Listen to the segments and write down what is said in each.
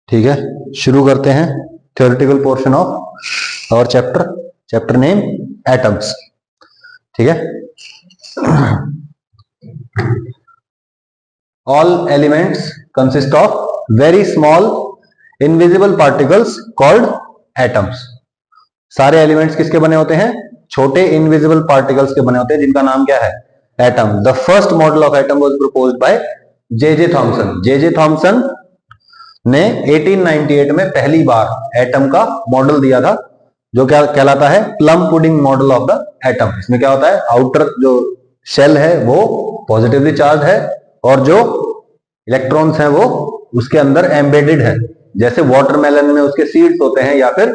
ठीक है, शुरू करते हैं theoretical portion of our chapter name atoms. ठीक है, all elements consist of very small invisible particles called atoms. सारे एलिमेंट्स किसके बने होते हैं? छोटे इनविजिबल पार्टिकल्स के बने होते हैं, जिनका नाम क्या है? Atom. The first model of atom was proposed by J Thomson. J Thomson ने 1898 में पहली बार एटम का मॉडल दिया था, जो क्या कहलाता है? Plum pudding model of the atom. इसमें क्या होता है? आउटर जो शेल है वो पॉजिटिवली चार्ज है और जो इलेक्ट्रॉन्स हैं वो उसके अंदर एम्बेडेड है, जैसे वाटरमेलन में उसके सीड्स होते हैं या फिर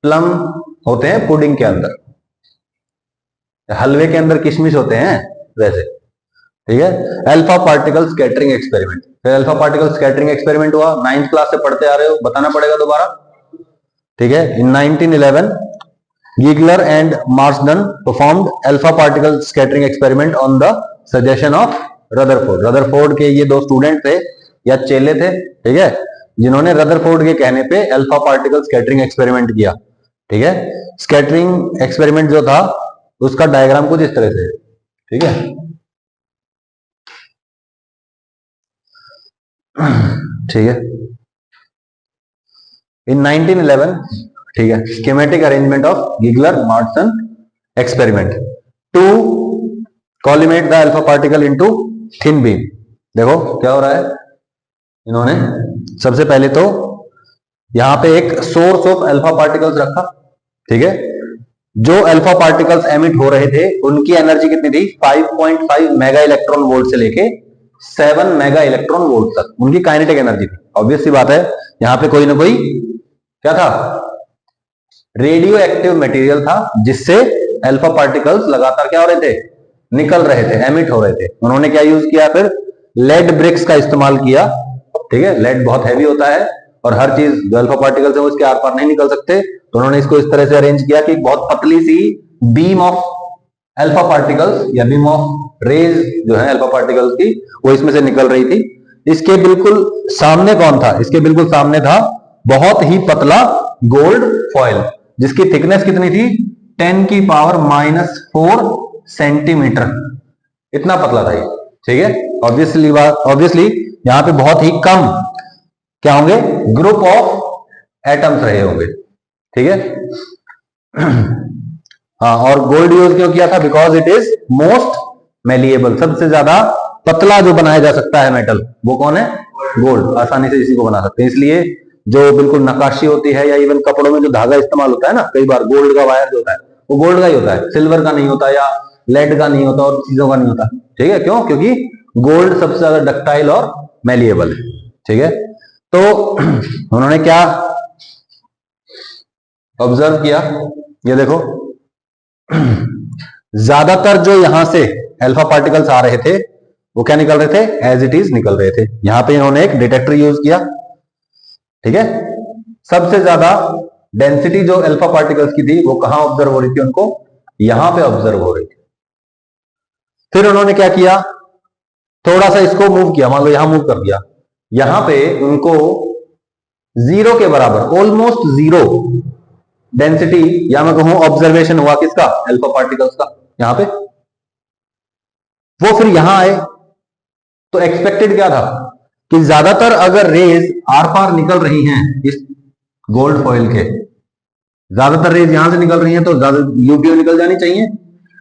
प्लम होते हैं पुडिंग के अंदर, हलवे के अंदर किशमिश होते हैं वैसे। ठीक है, अल्फा पार्टिकल स्कैटरिंग एक्सपेरिमेंट। फिर अल्फा पार्टिकल स्कैटरिंग एक्सपेरिमेंट हुआ, 9th क्लास से पढ़ते आ रहे हो, बताना पड़ेगा दोबारा। ठीक है, in 1911 Geiger and Marsden performed alpha particle scattering experiment on the suggestion of Rutherford. Rutherford के ये दो स्टूडेंट थे या चेले थे, ठीक है, जिन्होंने रदरफोर्ड के कहने पे अल्फा पार्टिकल स्कैटरिंग एक्सपेरिमेंट किया। ठीक है, स्कैटरिंग एक्सपेरिमेंट जो था उसका डायग्राम कुछ इस तरह से, ठीक है। ठीक है, इन 1911, ठीक है, schematic arrangement of Geiger Marsden experiment to collimate the alpha particle into thin beam. देखो क्या हो रहा है, इन्होंने सबसे पहले तो यहां पे एक सोर्स ऑफ अल्फा पार्टिकल्स रखा। ठीक है, जो अल्फा पार्टिकल्स एमिट हो रहे थे उनकी एनर्जी कितनी थी? 5.5 मेगा इलेक्ट्रॉन वोल्ट से लेके 7 मेगा इलेक्ट्रॉन वोल्ट तक उनकी काइनेटिक एनर्जी थी। ऑब्वियस सी बात है, यहां पे कोई ना कोई क्या था? रेडियो एक्टिव मटेरियल था, जिससे अल्फा पार्टिकल्स लगातार क्या हो रहे थे? निकल रहे थे, एमिट हो रहे थे। उन्होंने क्या यूज किया? फिर लेड ब्रिक्स का इस्तेमाल किया। ठीक है, लेड बहुत हैवी होता है और हर चीज जो अल्फा पार्टिकल्स है वो इसके आर पार नहीं निकल सकते, तो उन्होंने इसको इस तरह से अरेंज किया कि बहुत पतली सी बीम ऑफ अल्फा पार्टिकल्स या बीम ऑफ रेज जो है अल्फा पार्टिकल्स की, वो इसमें से निकल रही थी। इसके बिल्कुल सामने कौन था? इसके बिल्कुल सामने था बहुत ही पतला गोल्ड फॉइल, जिसकी थिकनेस कितनी थी? 10⁻⁻⁴ सेंटीमीटर। इतना पतला था ये। ठीक है, ऑब्वियसली यहां पे बहुत ही कम क्या होंगे? ग्रुप ऑफ एटम्स रहे होंगे। ठीक है, हाँ, और गोल्ड यूज क्यों किया था? Because it is most malleable. सबसे ज्यादा पतला जो बनाया जा सकता है मेटल, वो कौन है? गोल्ड। आसानी से इसी को बना सकते हैं, इसलिए जो बिल्कुल नक्काशी होती है या इवन कपड़ों में जो धागा इस्तेमाल होता है ना, कई बार गोल्ड का वायर जो होता है वो गोल्ड का ही होता है, सिल्वर का नहीं होता या लेड का नहीं होता और चीजों का नहीं होता। ठीक है, क्यों? क्योंकि गोल्ड सबसे ज्यादा डक्टाइल और मेलिएबल है। ठीक है, तो उन्होंने क्या ऑब्जर्व किया? ये देखो, ज्यादातर जो यहां से अल्फा पार्टिकल्स आ रहे थे वो क्या निकल रहे थे? एज इट इज निकल रहे थे। यहां पे इन्होंने एक डिटेक्टर यूज किया। ठीक है, सबसे ज्यादा डेंसिटी जो अल्फा पार्टिकल्स की थी वो कहां ऑब्जर्व हो रही थी? उनको यहां पे ऑब्जर्व हो रही थी। फिर उन्होंने क्या किया? थोड़ा सा इसको मूव किया, मान लो यहां मूव कर दिया, यहां पे उनको 0 के बराबर, ऑलमोस्ट 0 डेंसिटी या मैं कहूं ऑब्जर्वेशन हुआ किसका? अल्फा पार्टिकल्स का। यहां पे वो फिर यहां आए तो एक्सपेक्टेड क्या था? कि ज्यादातर अगर रेज आर पार निकल रही हैं इस गोल्ड फॉइल के, ज्यादातर रेज यहां से निकल रही हैं तो ज्यादा यूपीओ निकल जानी चाहिए।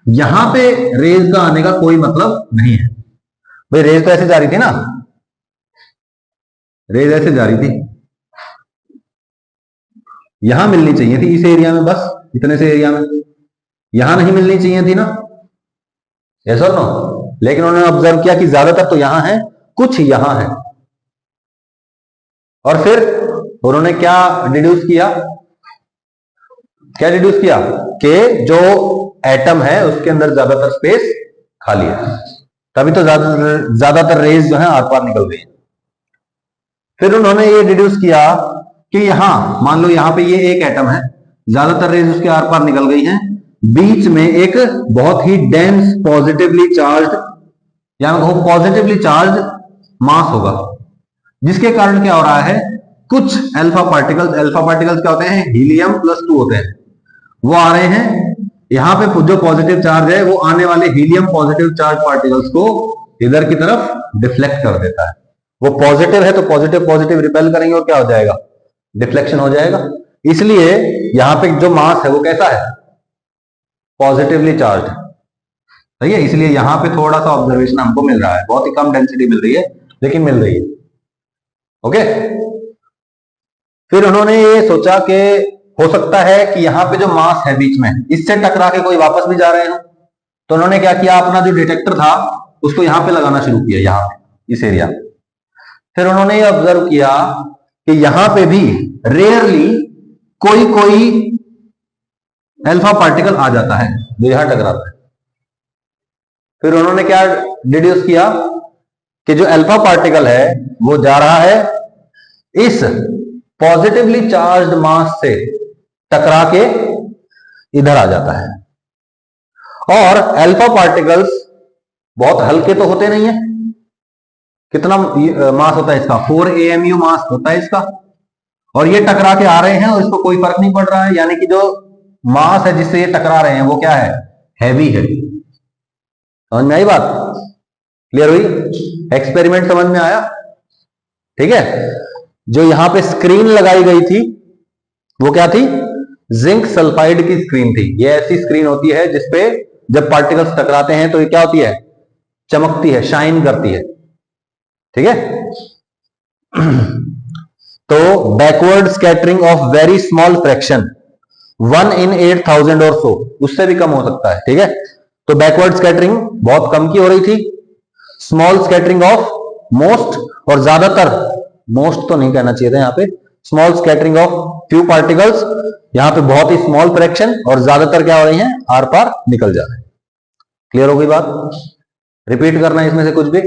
यहां पे रेज का आने का कोई मतलब नहीं है। भाई रेज तो ऐसे जा रही थी ना, रेज ऐसे जा रही थी, यहां मिलनी चाहिए थी इस एरिया में, बस इतने से एरिया में, यहां नहीं मिलनी चाहिए थी ना, यस और नो? लेकिन उन्होंने ऑब्जर्व किया कि ज्यादातर तो यहां है, कुछ यहां है। और फिर उन्होंने क्या डिड्यूस किया? क्या डिड्यूस किया? कि जो एटम है उसके अंदर ज्यादातर स्पेस खाली है, तभी तो ज्यादातर रेज जो है आर पार निकल रही है। फिर उन्होंने ये डिड्यूस किया कि यहां मान लो यहां पे ये एक एटम है, ज्यादातर रेज उसके आर पार निकल गई हैं, बीच में एक बहुत ही डेंस पॉजिटिवली चार्ज या पॉजिटिवली चार्ज मास होगा, जिसके कारण क्या हो रहा है? कुछ अल्फा पार्टिकल्स क्या होते हैं, हीलियम +2 होते हैं, वो आ रहे हैं यहां पे, जो पॉजिटिव चार्ज है वो आने वाले हीलियम पॉजिटिव चार्ज पार्टिकल्स को इधर की तरफ डिफ्लेक्ट कर देता है। वो पॉजिटिव है तो पॉजिटिव पॉजिटिव रिपेल करेंगे और क्या हो जाएगा, डिफ्लेक्शन हो जाएगा। इसलिए यहां पे जो मास है वो कैसा है, पॉजिटिवली चार्ज, सही है। इसलिए यहां पे थोड़ा सा ऑब्जर्वेशन हमको मिल रहा है, बहुत ही कम डेंसिटी मिल रही है लेकिन मिल रही है। ओके, फिर उन्होंने ये सोचा कि हो सकता है कि यहां पे जो मास है बीच में, इससे टकरा के कोई वापस भी जा रहे हो, तो उन्होंने क्या किया, अपना जो डिटेक्टर था उसको यहां पे लगाना शुरू किया, यहां पे इस एरिया। फिर उन्होंने ये ऑब्जर्व किया कि यहां पे भी रेयरली कोई कोई अल्फा पार्टिकल आ जाता है जो यहां टकराता है। फिर उन्होंने क्या डिड्यूस किया कि जो अल्फा पार्टिकल है वो जा रहा है इस पॉजिटिवली चार्ज्ड मास से टकरा के इधर आ जाता है। और अल्फा पार्टिकल्स बहुत हल्के तो होते नहीं है, कितना मास होता है इसका, 4 AMU मास होता है इसका, और ये टकरा के आ रहे हैं और इसको कोई फर्क नहीं पड़ रहा है, यानी कि जो मास है जिससे ये टकरा रहे हैं वो क्या है, हैवी है। समझ में आई बात, क्लियर हुई, एक्सपेरिमेंट समझ में आया, ठीक है। जो यहां पे स्क्रीन लगाई गई थी वो क्या थी, जिंक सल्फाइड की स्क्रीन थी। ये ऐसी स्क्रीन होती है जिसपे जब पार्टिकल्स टकराते हैं तो ये क्या होती है, चमकती है, शाइन करती है, ठीक है। तो backward scattering of very small fraction 1 in 8000 और सो, उससे भी कम हो सकता है, ठीक है। तो बैकवर्ड स्कैटरिंग बहुत कम की हो रही थी, स्मॉल स्कैटरिंग ऑफ मोस्ट, और ज्यादातर, मोस्ट तो नहीं कहना चाहिए था यहां पे, small scattering of few particles, यहां पे बहुत ही स्मॉल फ्रैक्शन, और ज्यादातर क्या हो रही हैं, आर पार निकल जा रहे हैं। क्लियर हो गई बात, रिपीट करना है इसमें से कुछ भी,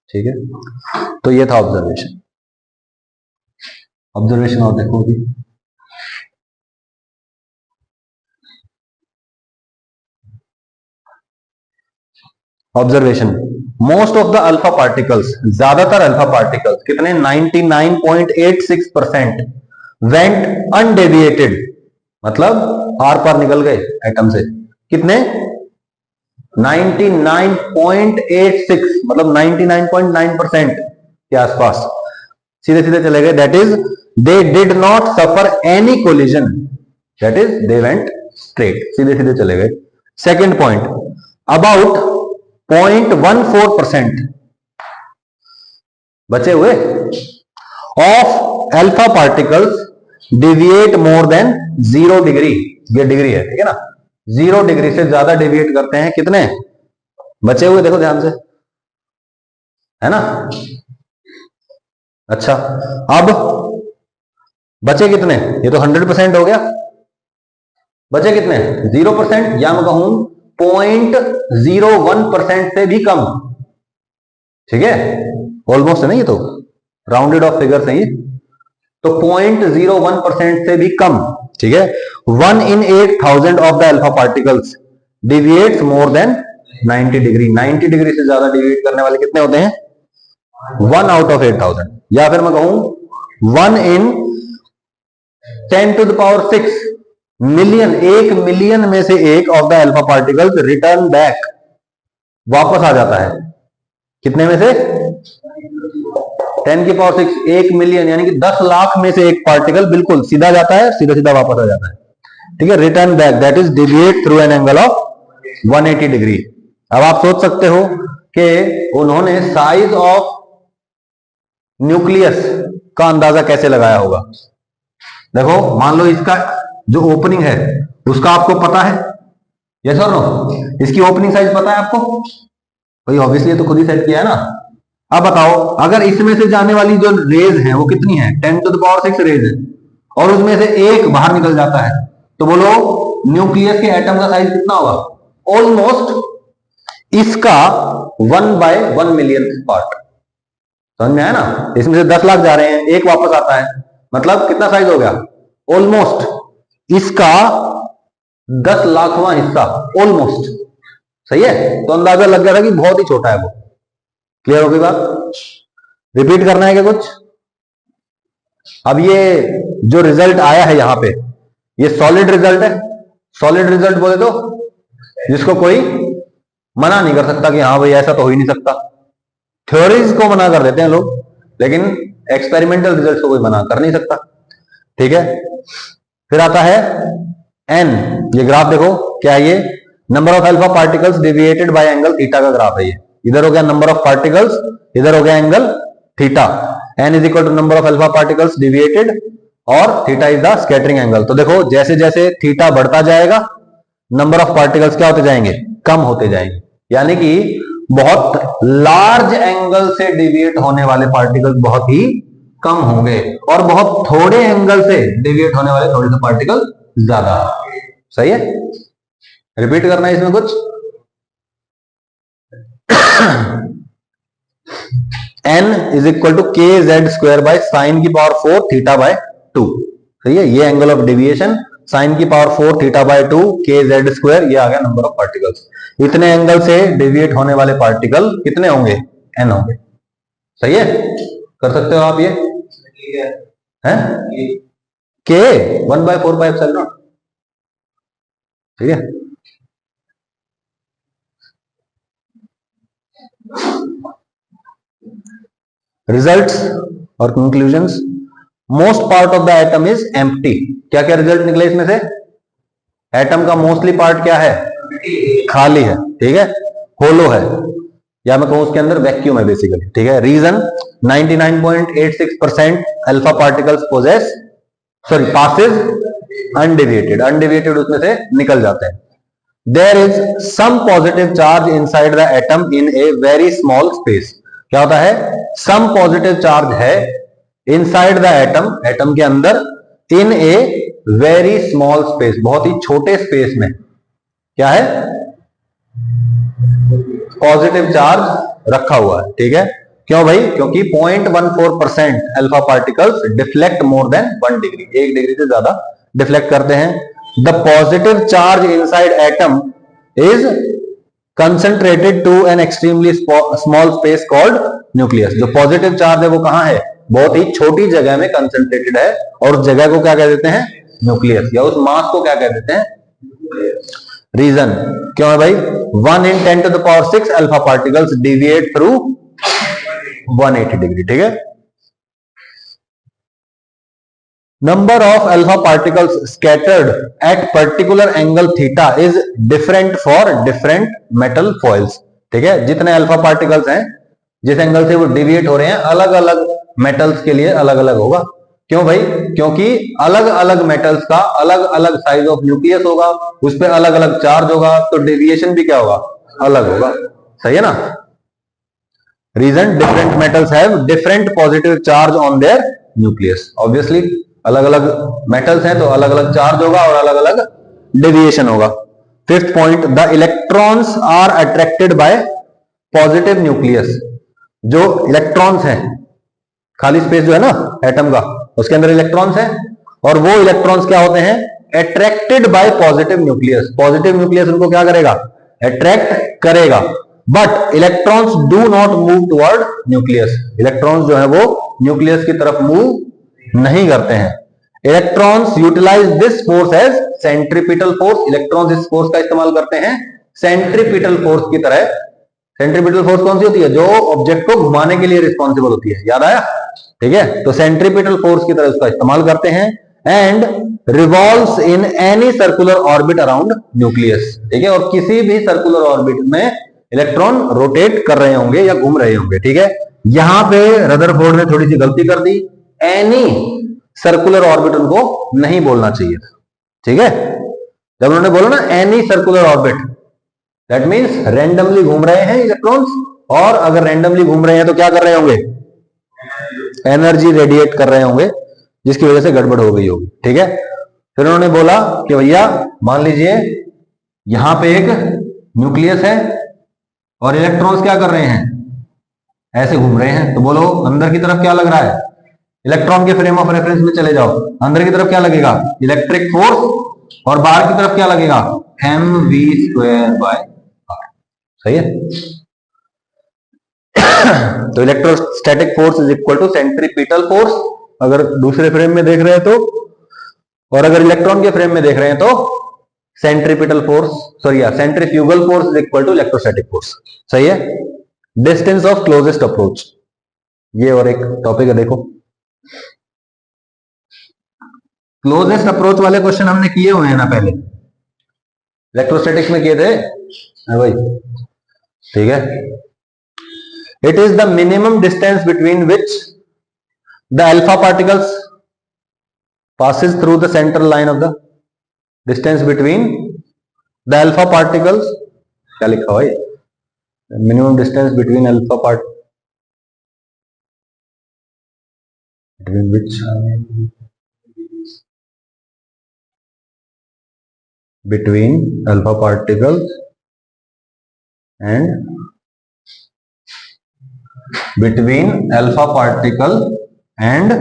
ठीक है। तो ये था ऑब्जर्वेशन और देखो अभी, observation, most of the alpha particles, ज्यादातर अल्फा पार्टिकल्स कितने, 99.86% वेंट अनडेविएटेड, मतलब आर पार निकल गए एटम से, कितने, 99.86, मतलब 99.9% के आसपास सीधे सीधे चले गए। That is they did not suffer any collision, that is they went straight, सीधे सीधे चले गए। सेकेंड पॉइंट, अबाउट 0.14% बचे हुए of alpha particles deviate more than 0 degree, ये डिग्री है, ठीक है ना, 0 डिग्री से ज्यादा डिविएट करते हैं, कितने बचे हुए, देखो ध्यान से, है ना। अच्छा, अब बचे कितने, ये तो 100% हो गया, बचे कितने, 0%, या मैं कहूं 0.01% से भी कम, ठीक है, ऑलमोस्ट है ना, ये तो राउंडेड ऑफ फिगर्स है ये, तो 0.01% से भी कम, ठीक है। 1 in 8000 of the alpha particles deviates more than 90 degree, 90 degree से ज्यादा डिविएट करने वाले कितने होते हैं, 1 out of 8000, या फिर मैं कहूं 1 in 10⁶ मिलियन, 1 मिलियन में से एक of the alpha particles return back, वापस आ जाता है, कितने में से, 10⁶, 1 मिलियन, यानी कि 10 लाख में से एक पार्टिकल बिल्कुल सीधा जाता है, सीधा सीधा वापस आ जाता है, ठीक है। Return back, that is deviate through an angle of 180 degree. अब आप सोच सकते हो कि उन्होंने साइज ऑफ न्यूक्लियस का अंदाजा कैसे लगाया होगा। देखो, मान लो इसका जो ओपनिंग है उसका आपको पता है, यस और नो, इसकी ओपनिंग साइज पता है आपको, भाई ऑब्वियसली तो खुद ही सेट किया है ना। अब बताओ, अगर इसमें से जाने वाली जो रेज है वो कितनी है, 10⁶ रेज है, और उसमें से एक बाहर निकल जाता है, तो बोलो न्यूक्लियस के एटम का साइज कितना होगा, ऑलमोस्ट इसका 1/1 मिलियन पार्ट। समझ में आया ना, इसमें से 10 लाख जा रहे हैं, एक वापस आता है, मतलब कितना साइज हो गया, ऑलमोस्ट इसका 10 लाखवां हिस्सा, ऑलमोस्ट, सही है। तो अंदाजा लग गया था कि बहुत ही छोटा है वो, क्लियर हो गई बात? रिपीट करना है क्या कुछ? अब ये जो रिजल्ट आया है यहां पे, ये सॉलिड रिजल्ट है। सॉलिड रिजल्ट बोले तो जिसको कोई मना नहीं कर सकता कि हाँ भाई ऐसा तो हो ही नहीं सकता। थ्योरीज को मना कर देते हैं लोग, लेकिन एक्सपेरिमेंटल रिजल्ट को कोई मना कर नहीं सकता। ठीक है, फिर आता है एन। ये ग्राफ देखो क्या है, ये number of alpha particles deviated bye angle theta का ग्राफ है। ये इधर हो गया नंबर ऑफ पार्टिकल्स, इधर हो गया angle theta. N is equal to number of alpha particles deviated और theta is the scattering angle. तो देखो जैसे जैसे थीटा बढ़ता जाएगा, नंबर ऑफ पार्टिकल्स क्या होते जाएंगे? कम होते जाएंगे। यानी कि बहुत लार्ज एंगल से डेविएट होने वाले पार्टिकल्स बहुत ही कम होंगे, और बहुत थोड़े एंगल से डेविएट होने वाले थोड़े से पार्टिकल ज्यादा। सही है? रिपीट करना है इसमें कुछ? n इज इक्वल टू के जेड स्क्वायर बाय साइन की पावर 4 थीटा बाय 2। सही है? ये एंगल ऑफ डेविएशन साइन की पावर 4 थीटा बाय 2 के जेड स्क्वायर, ये आ गया नंबर ऑफ पार्टिकल्स। इतने एंगल से डेविएट होने वाले पार्टिकल कितने होंगे? n होंगे। सही है? कर सकते हो आप ये? है के 1/4πε0। ठीक है, रिजल्ट्स और conclusions. Most part of the atom is empty. क्या क्या रिजल्ट निकले इसमें से? एटम का मोस्टली पार्ट क्या है? खाली है। ठीक है, होलो है, या मैं कहूं उसके अंदर वैक्यूम है बेसिकली। ठीक है, reason 99.86% alpha particles poses passes undeviated. Undeviated उसमें से निकल जाते हैं। There is some positive charge inside the atom in a very small space. क्या होता है? सम पॉजिटिव चार्ज है इनसाइड द एटम, एटम के अंदर, in a very small space, बहुत ही छोटे स्पेस में क्या है? पॉजिटिव चार्ज रखा हुआ है। ठीक है, क्यों भाई? क्योंकि 0.14% alpha particles deflect more than 1 डिग्री, 1 डिग्री से ज्यादा डिफ्लेक्ट करते हैं। The positive charge inside atom is concentrated to an extremely small space called nucleus. जो पॉजिटिव चार्ज है वो कहां है? बहुत ही छोटी जगह में कंसंट्रेटेड है, और उस जगह को क्या कह देते हैं? न्यूक्लियस। या उस मास को क्या कह देते हैं? रीजन क्यों है भाई? 1 in 10 to the power 6 alpha particles deviate through 180 degree. ठीक है, number of alpha particles scattered at particular angle theta is different for different metal foils. ठीक है, जितने अल्फा पार्टिकल्स हैं, जिस एंगल से वो डिविएट हो रहे हैं, अलग अलग मेटल्स के लिए अलग अलग होगा। क्यों भाई? क्योंकि अलग अलग मेटल्स का अलग अलग साइज ऑफ न्यूक्लियस होगा, उस पर अलग अलग चार्ज होगा, तो डेविएशन भी क्या होगा? अलग होगा। सही है ना? Reason different metals have different positive charge on their nucleus. Obviously अलग अलग मेटल्स हैं तो अलग अलग चार्ज होगा और अलग अलग डेविएशन होगा। Fifth point, the electrons are attracted by positive nucleus. जो इलेक्ट्रॉन्स हैं, खाली स्पेस जो है ना एटम का, उसके अंदर इलेक्ट्रॉन्स हैं, और वो इलेक्ट्रॉन्स क्या होते हैं? Attracted by positive nucleus. Positive nucleus उनको क्या करेगा? अट्रैक्ट करेगा। But electrons do not move toward nucleus. Electrons जो है वो न्यूक्लियस की तरफ मूव नहीं करते हैं। Electrons utilize this force as centripetal force. Electrons इस फोर्स का इस्तेमाल करते हैं सेंट्रीपिटल फोर्स की तरह। सेंट्रीपिटल फोर्स कौन सी होती है? जो ऑब्जेक्ट को घुमाने के लिए रिस्पॉन्सिबल होती है। याद आया? ठीक है, तो सेंट्रीपिटल फोर्स की तरह उसका इस्तेमाल करते हैं। And revolves in any circular orbit around nucleus. ठीक है, और किसी भी सर्कुलर ऑर्बिट में इलेक्ट्रॉन रोटेट कर रहे होंगे या घूम रहे होंगे। ठीक है, यहां पे रदरफोर्ड ने थोड़ी सी गलती कर दी। एनी सर्कुलर ऑर्बिट उनको नहीं बोलना चाहिए। ठीक है, जब उन्होंने बोला ना any circular orbit, that means randomly घूम रहे हैं इलेक्ट्रॉन्स, और अगर रैंडमली घूम रहे हैं तो क्या कर रहे होंगे? एनर्जी रेडिएट कर रहे होंगे, जिसकी वजह से गड़बड़ हो गई होगी। ठीक है, फिर उन्होंने बोला कि भैया मान लीजिए यहां पे एक न्यूक्लियस है और इलेक्ट्रॉन्स क्या कर रहे हैं? ऐसे घूम रहे हैं। तो बोलो अंदर की तरफ क्या लग रहा है? इलेक्ट्रॉन के फ्रेम ऑफ रेफरेंस में चले जाओ, अंदर की तरफ क्या लगेगा? इलेक्ट्रिक फोर्स, और बाहर की तरफ क्या लगेगा? mv² bye r। सही है? तो electrostatic force is equal to centripetal force अगर दूसरे फ्रेम में देख रहे हैं तो, और अगर इलेक्ट्रॉन के फ्रेम में देख रहे हैं तो centripetal force sorry centrifugal force is equal to electrostatic force. सही है। डिस्टेंस ऑफ क्लोजेस्ट अप्रोच, ये और एक टॉपिक है देखो। क्लोजेस्ट अप्रोच वाले क्वेश्चन हमने किए हुए हैं ना पहले, इलेक्ट्रोस्टैटिक्स में किए थे भाई, ठीक है। It is the minimum distance between which the alpha particles passes through the central line of the distance between the alpha particles, क्या लिखा हुआ है, minimum distance between alpha part between which between alpha particles and between alpha particle and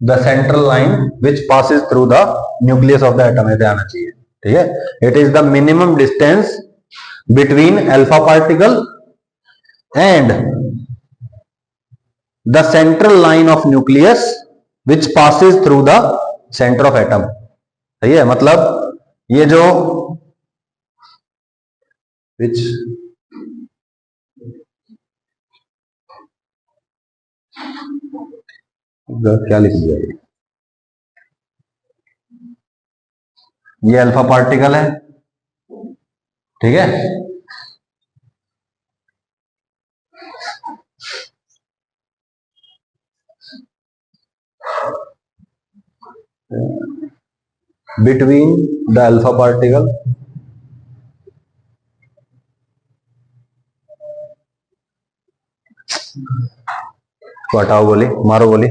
the central line which passes through the nucleus of the atom, ऐसे आना चाहिए, ठीक है। It is the minimum distance between alpha particle and the central line of nucleus which passes through the center of atom। सही है, मतलब ये जो which क्या लिख दिया, ये अल्फा पार्टिकल है, ठीक है। बिटवीन द अल्फा पार्टिकल को हटाओ बोले, मारो बोले,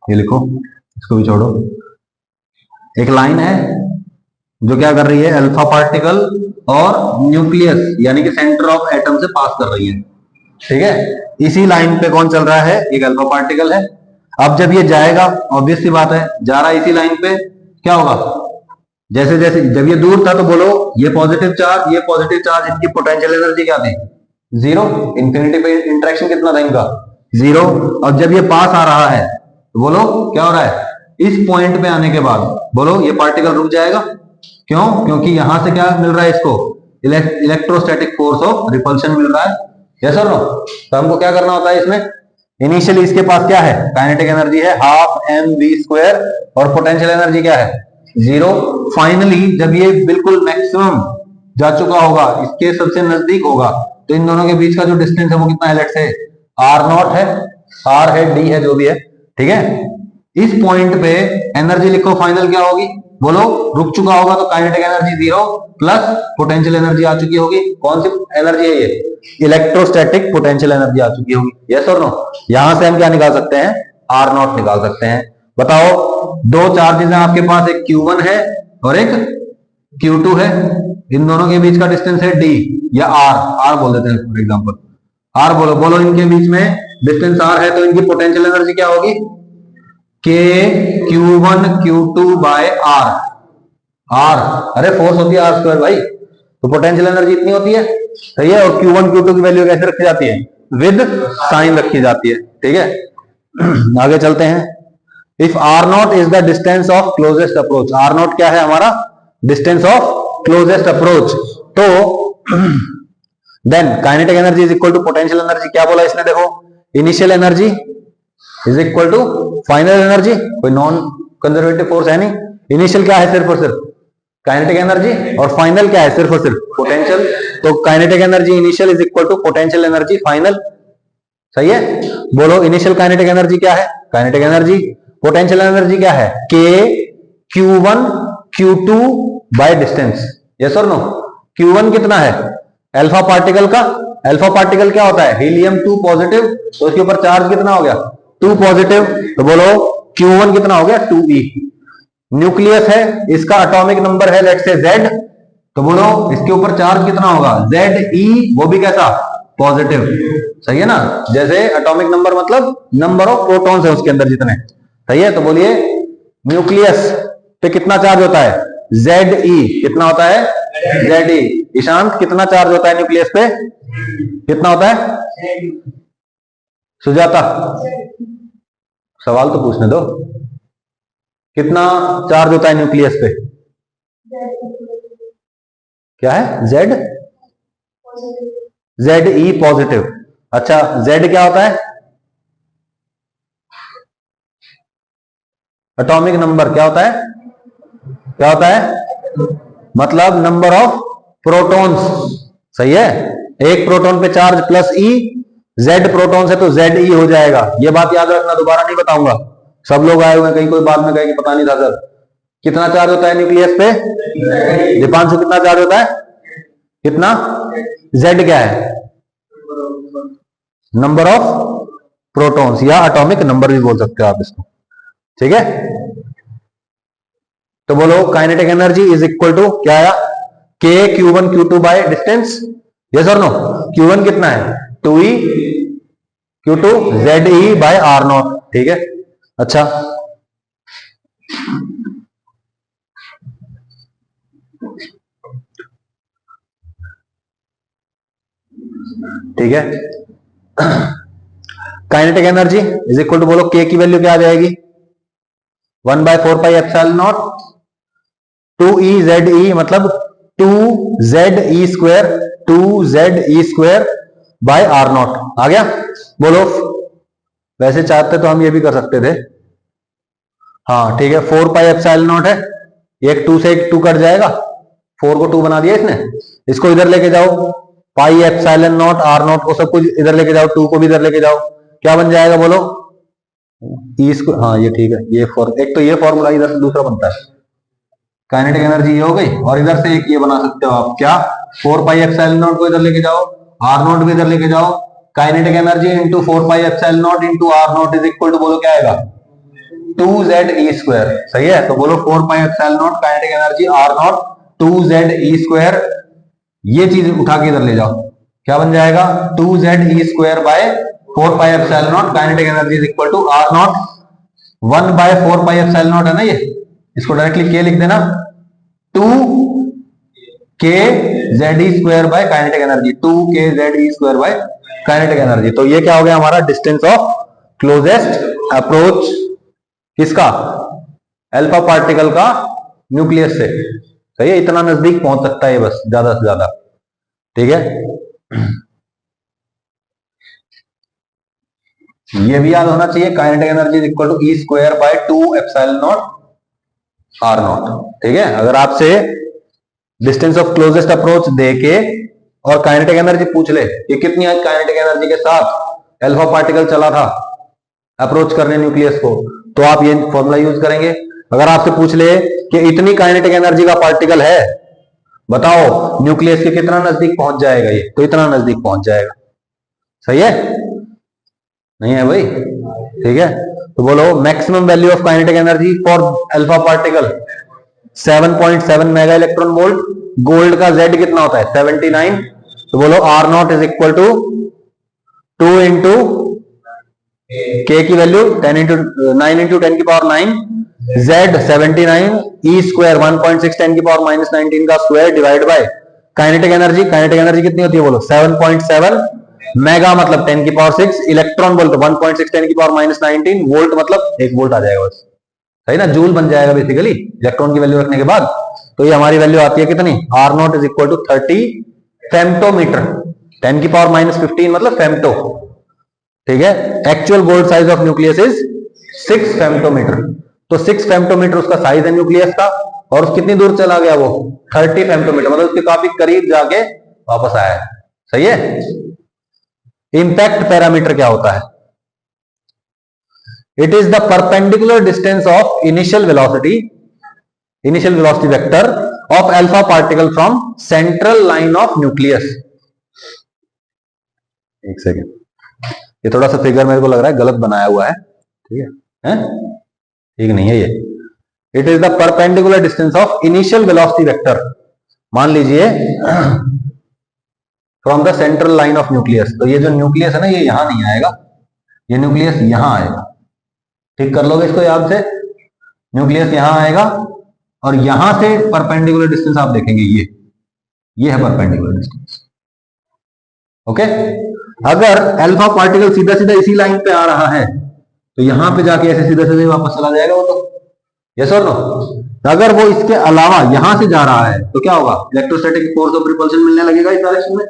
ये लिखो, इसको भी छोड़ो। एक लाइन है जो क्या कर रही है, अल्फा पार्टिकल और न्यूक्लियस यानी कि सेंटर ऑफ एटम से पास कर रही है, ठीक है। इसी लाइन पे कौन चल रहा है, एक अल्फा पार्टिकल है। अब जब ये जाएगा, ऑब्वियस सी बात है, जा रहा है इसी लाइन पे, क्या होगा, जैसे जैसे जब ये दूर था तो बोलो ये पॉजिटिव चार्ज, ये पॉजिटिव चार्ज, इनकी पोटेंशियल एनर्जी क्या थी, जीरो। इंफिनिटी पे इंटरेक्शन कितना था इनका, जीरो। और जब ये पास आ रहा है तो बोलो क्या हो रहा है, इस पॉइंट पे आने के बाद बोलो ये पार्टिकल रुक जाएगा। क्यों, क्योंकि यहां से क्या मिल रहा है इसको, इलेक्ट्रोस्टैटिक फोर्स ऑफ रिपल्शन मिल रहा है। यस और नो। तो हमको क्या करना होता है इसमें, इनिशियली इसके पास क्या है, काइनेटिक एनर्जी है हाफ mv² और पोटेंशियल एनर्जी क्या है, जीरो। फाइनली जब ये बिल्कुल मैक्सिमम जा चुका होगा, इसके सबसे नजदीक होगा, तो इन दोनों के बीच का जो डिस्टेंस है वो कितना है, लेट्स से r0 है, r है, d है, जो भी है, ठीक है। इस पॉइंट पे एनर्जी लिखो, फाइनल क्या होगी, बोलो रुक चुका होगा तो kinetic energy zero plus potential energy आ चुकी होगी। कौन सी एनर्जी है ये, इलेक्ट्रोस्टैटिक पोटेंशियल एनर्जी आ चुकी होगी। यस और नो। यहां से हम क्या निकाल सकते हैं, r0 निकाल सकते हैं। बताओ, दो चार्जेस हैं आपके पास, एक q1 है और एक q2 है, इन दोनों के बीच का डिस्टेंस है d या r बोल देते हैं फॉर एग्जांपल, r बोलो, बोलो इनके बीच में डिस्टेंस r है तो इनकी पोटेंशियल एनर्जी क्या होगी, k q1 q2 by r। अरे फोर्स होती है r² भाई, तो पोटेंशियल एनर्जी इतनी होती है, सही है। और q1 q2 की वैल्यू कैसे रखी जाती है, विद साइन रखी जाती है, ठीक है। आगे चलते हैं। If r0 is the distance of closest approach, r0 क्या है हमारा, डिस्टेंस ऑफ क्लोजेस्ट अप्रोच, तो then kinetic energy is equal to potential energy. क्या बोला इसने, देखो, initial energy is equal to final energy, कोई नॉन कंजर्वेटिव फोर्स है नहीं। इनिशियल क्या है, सिर्फ और सिर्फ काइनेटिक एनर्जी, और फाइनल क्या है, सिर्फ और सिर्फ पोटेंशियल। तो kinetic energy initial is equal to potential energy final, सही है। बोलो इनिशियल काइनेटिक एनर्जी क्या है, काइनेटिक एनर्जी, पोटेंशियल एनर्जी क्या है, k q1 q2 by distance. Yes और नो। q1 कितना है, अल्फा पार्टिकल का, अल्फा पार्टिकल क्या होता है, हीलियम 2 पॉजिटिव, तो उसके ऊपर चार्ज कितना हो गया, 2 पॉजिटिव, तो बोलो q1 कितना हो गया, 2e। न्यूक्लियस है, इसका एटॉमिक नंबर है लेट्स से Z, तो बोलो इसके ऊपर चार्ज कितना होगा, Ze, वो भी कैसा, पॉजिटिव, सही है ना। जैसे एटॉमिक नंबर मतलब नंबर ऑफ प्रोटॉन्स है उसके अंदर जितने, सही है। तो बोलिए न्यूक्लियस पे कितना चार्ज होता है, Ze, कितना होता है, Ze। ईशांत, कितना चार्ज होता है न्यूक्लियस पे? कितना होता है? सुजाता, सवाल तो पूछने दो। कितना चार्ज होता है न्यूक्लियस पे? क्या है? जेड, जेड ई पॉजिटिव। अच्छा, जेड क्या होता है? Atomic number. क्या होता है? क्या होता है? मतलब नंबर ऑफ प्रोटॉन्स। सही है। एक प्रोटॉन पे चार्ज प्लस ई, जेड प्रोटॉन से तो जेड ई हो जाएगा। ये बात याद रखना, दोबारा नहीं बताऊंगा। सब लोग आए हुए हैं, कहीं कोई बाद में कहे कि पता नहीं था सर। कितना चार्ज होता है न्यूक्लियस पे? दीपांशु, कितना चार्ज होता है? कितना? जेड क्या है? नंबर ऑफ प्रोटॉन्स, या एटॉमिक नंबर भी बोल सकते हो आप इसको। ठीक है, तो बोलो kinetic energy is equal to क्या आया? K Q1 Q2 by distance. Yes और नो? Q1 कितना है? 2E Q2 ZE bye R0। ठीक है, अच्छा ठीक है। Kinetic energy is equal to, बोलो के की वैल्यू क्या आ जाएगी? 1/4πε0 2EZE, मतलब 2ZE², 2ZE² बाय R0 आ गया। बोलो, वैसे चाहते तो हम ये भी कर सकते थे। हाँ ठीक है, 4πε0 है, एक 2 से एक 2 कट जाएगा, 4 को 2 बना दिया इसने। इसको इधर लेके जाओ, πε0 R0 को सब कुछ इधर लेके जाओ, 2 को भी इधर लेके जाओ, क्या बन जाएगा बोलो? E²। हाँ ये ठीक है, ये एक तो ये फॉर्मूला इधर से दूसरा बनता है। काइनेटिक एनर्जी ये हो गई, और इधर से एक ये बना सकते हो आप, क्या? 4πε0 को इधर लेके जाओ, R0 भी इधर लेके जाओ, kinetic energy into 4πε0 into R0 is equal to, बोलो क्या आएगा? 2ZE²। सही है, तो बोलो 4πε0 काइनेटिक एनर्जी R0 2ZE², ये चीज उठा के इधर ले जाओ, क्या बन जाएगा? 2ZE² by 4πε0 kinetic energy is equal to R0 1/4πε0 है ना ये, इसको डायरेक्टली के लिख देना, 2kZe² by kinetic energy, 2kZe² by kinetic energy. तो ये क्या हो गया हमारा? डिस्टेंस ऑफ क्लोजेस्ट अप्रोच किसका? अल्फा पार्टिकल का न्यूक्लियस से। सही है, इतना नजदीक पहुंच सकता है बस, ज्यादा से ज्यादा। ठीक है, ये भी याद होना चाहिए, kinetic energy is equal to E² by 2ε0 R0। ठीक है, अगर आपसे डिस्टेंस ऑफ क्लोजेस्ट अप्रोच देके और काइनेटिक एनर्जी पूछ ले कि कितनी काइनेटिक एनर्जी के साथ अल्फा पार्टिकल चला था अप्रोच करने न्यूक्लियस को, तो आप ये फॉर्मूला यूज करेंगे। अगर आपसे पूछ ले कि इतनी काइनेटिक एनर्जी का पार्टिकल है, बताओ न्यूक्लियस के कितना नजदीक पहुंच जाएगा ये, तो इतना नजदीक पहुंच जाएगा। सही है, नहीं है भाई? ठीक है, तो बोलो maximum value of kinetic energy for alpha particle 7.7 mega electron volt. Gold का Z कितना होता है? 79। तो बोलो R0 is equal to 2 into के की वैल्यू 10 इंटू 9 इंटू 10 की पावर 9, Z 79, E² 1.6 10 की पावर -19 का square divide by kinetic energy. Kinetic energy कितनी होती है बोलो? 7.7 मेगा मतलब 10 की पावर 6, इलेक्ट्रॉन बोल्ट 1.6 10 की पावर -19, वोल्ट मतलब 1 वोल्ट आ जाएगा बस। सही ना, जूल बन जाएगा बेसिकली इलेक्ट्रॉन की वैल्यू रखने के बाद। तो ये हमारी वैल्यू आती है कितनी? R0 इज इक्वल टू 30 फेम्टोमीटर, 10 की पावर -15 मतलब फेम्टो। ठीक है, actual gold size of nucleus is 6 फेम्टोमीटर। तो 6 फेम्टोमीटर उसका साइज है न्यूक्लियस का, और कितनी दूर चला गया वो? 30 फेम्टोमीटर, मतलब उसके काफी करीब जाके वापस आया है। सही है। इंपैक्ट पैरामीटर क्या होता है? It is the perpendicular distance of initial velocity vector of alpha particle from central line of nucleus। एक सेकेंड, ये थोड़ा सा फिगर मेरे को लग रहा है गलत बनाया हुआ है। ठीक है, ठीक नहीं है ये। It is the perpendicular distance of initial velocity vector, मान लीजिए from the central line of nucleus. तो ये जो न्यूक्लियस है ना, ये यहां नहीं आएगा, ये न्यूक्लियस यहां आएगा। ठीक कर लोगे इसको याद से, न्यूक्लियस यहां आएगा और यहां से परपेंडिकुलर डिस्टेंस आप देखेंगे, ये है परपेंडिकुलर डिस्टेंस। ओके, अगर अल्फा पार्टिकल सीधा सीधा इसी लाइन पे आ रहा है तो यहां पे जाके ऐसे सीधा सीधे वापस चला जाएगा वो तो, यस और नो। अगर वो इसके अलावा यहां से जा रहा है तो क्या होगा, इलेक्ट्रोस्टैटिक फोर्स ऑफ रिपल्शन मिलने लगेगा इस डायरेक्शन में।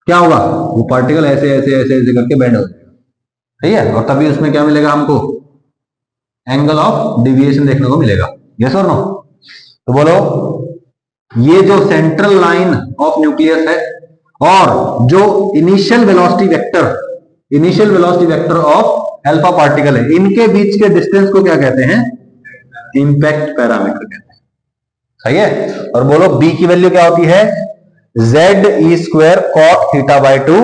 क्या होगा, वो पार्टिकल ऐसे ऐसे ऐसे ऐसे करके बेंड हो जाएगा, ठीक है, और तभी उसमें क्या मिलेगा हमको, एंगल ऑफ डिविएशन देखने को मिलेगा, यस और नो। तो बोलो, ये जो सेंट्रल लाइन ऑफ न्यूक्लियस है और जो initial velocity vector of alpha particle है, इनके बीच के डिस्टेंस को क्या कहते हैं, इंपैक्ट पैरामीटर कहते हैं, सही है। और बोलो बी की वैल्यू क्या होती है, Z E square cot theta by 2